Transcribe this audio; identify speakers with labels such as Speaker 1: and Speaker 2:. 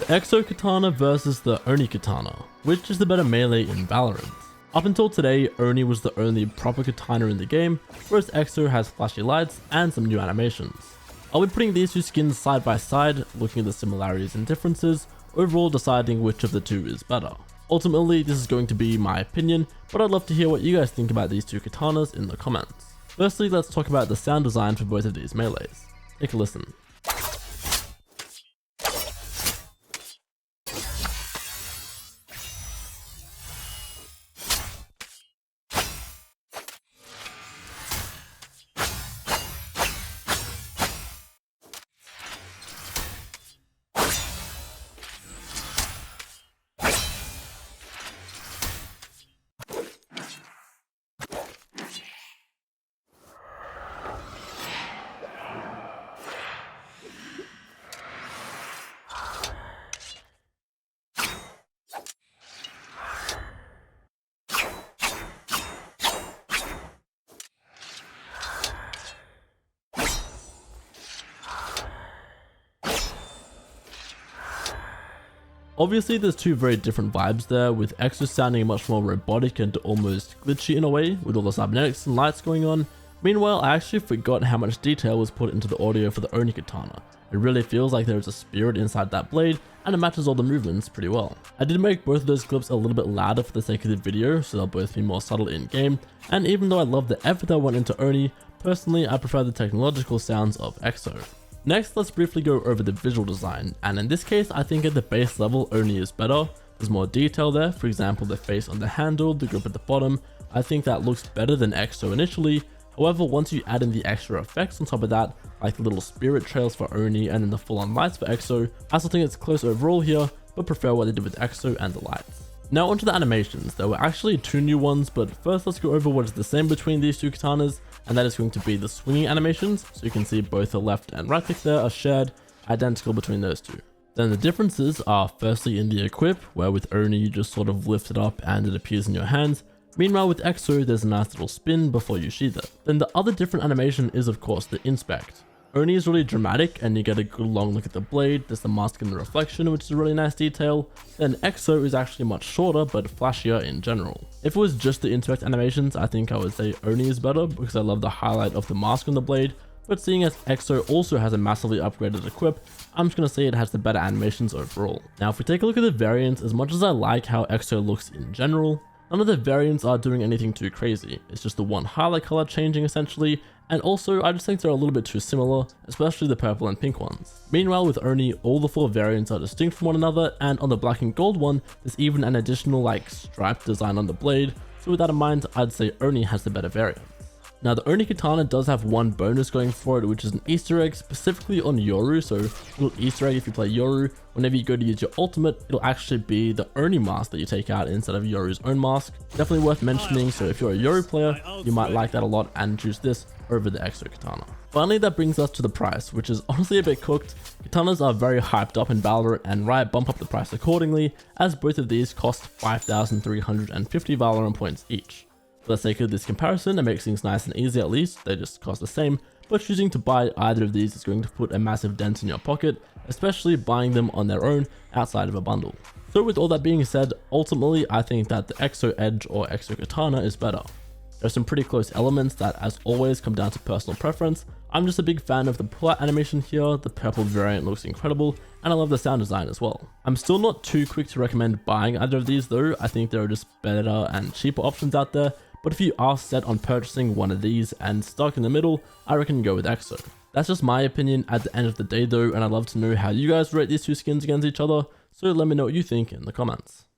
Speaker 1: the EX.O Katana versus the Oni Katana. Which is the better melee in Valorant? Up until today, Oni was the only proper katana in the game, whereas EX.O has flashy lights and some new animations. I'll be putting these two skins side by side, looking at the similarities and differences, overall deciding which of the two is better. Ultimately, this is going to be my opinion, but I'd love to hear what you guys think about these two katanas in the comments. Firstly, let's talk about the sound design for both of these melees. Take a listen. Obviously there's two very different vibes there, with EX.O sounding much more robotic and almost glitchy in a way, with all the cybernetics and lights going on. Meanwhile, I actually forgot how much detail was put into the audio for the Oni Katana. It really feels like there is a spirit inside that blade, and it matches all the movements pretty well. I did make both of those clips a little bit louder for the sake of the video, so they'll both be more subtle in game, and even though I love the effort that went into Oni, personally I prefer the technological sounds of EX.O. Next, let's briefly go over the visual design, and in this case I think at the base level Oni is better. There's more detail there, for example the face on the handle, the grip at the bottom. I think that looks better than EX.O initially. However, once you add in the extra effects on top of that, like the little spirit trails for Oni and then the full on lights for EX.O, I still think it's close overall here, but prefer what they did with EX.O and the lights. Now onto the animations. There were actually two new ones, but first let's go over what is the same between these two katanas, and that is going to be the swinging animations. So you can see both the left and right click there are shared, identical between those two. Then the differences are firstly in the equip, where with Oni you just sort of lift it up and it appears in your hands. Meanwhile with EX.O there's a nice little spin before you sheath it. Then the other different animation is of course the inspect. Oni is really dramatic and you get a good long look at the blade, there's the mask and the reflection which is a really nice detail. Then EX.O is actually much shorter but flashier in general. If it was just the inspect animations, I think I would say Oni is better because I love the highlight of the mask on the blade, but seeing as EX.O also has a massively upgraded equip, I'm just going to say it has the better animations overall. Now if we take a look at the variants, as much as I like how EX.O looks in general, none of the variants are doing anything too crazy. It's just the one highlight color changing essentially, and also I just think they're a little bit too similar, especially the purple and pink ones. Meanwhile with Oni, all the four variants are distinct from one another, and on the black and gold one, there's even an additional like stripe design on the blade, so with that in mind, I'd say Oni has the better variant. Now the Oni Katana does have one bonus going for it, which is an Easter egg specifically on Yoru. So a little Easter egg, if you play Yoru, whenever you go to use your ultimate, it'll actually be the Oni mask that you take out instead of Yoru's own mask. Definitely worth mentioning, so if you're a Yoru player, you might like that a lot and choose this over the EX.O Katana. Finally, that brings us to the price, which is honestly a bit cooked. Katanas are very hyped up in Valorant, and Riot bump up the price accordingly, as both of these cost 5,350 Valorant points each. For the sake of this comparison, it makes things nice and easy at least, they just cost the same, but choosing to buy either of these is going to put a massive dent in your pocket, especially buying them on their own outside of a bundle. So with all that being said, ultimately I think that the EX.O Edge or EX.O Katana is better. There's some pretty close elements that as always come down to personal preference. I'm just a big fan of the pull-out animation here, the purple variant looks incredible, and I love the sound design as well. I'm still not too quick to recommend buying either of these though, I think there are just better and cheaper options out there. But if you are set on purchasing one of these and stuck in the middle, I reckon go with EX.O. That's just my opinion at the end of the day though, and I'd love to know how you guys rate these two skins against each other, so let me know what you think in the comments.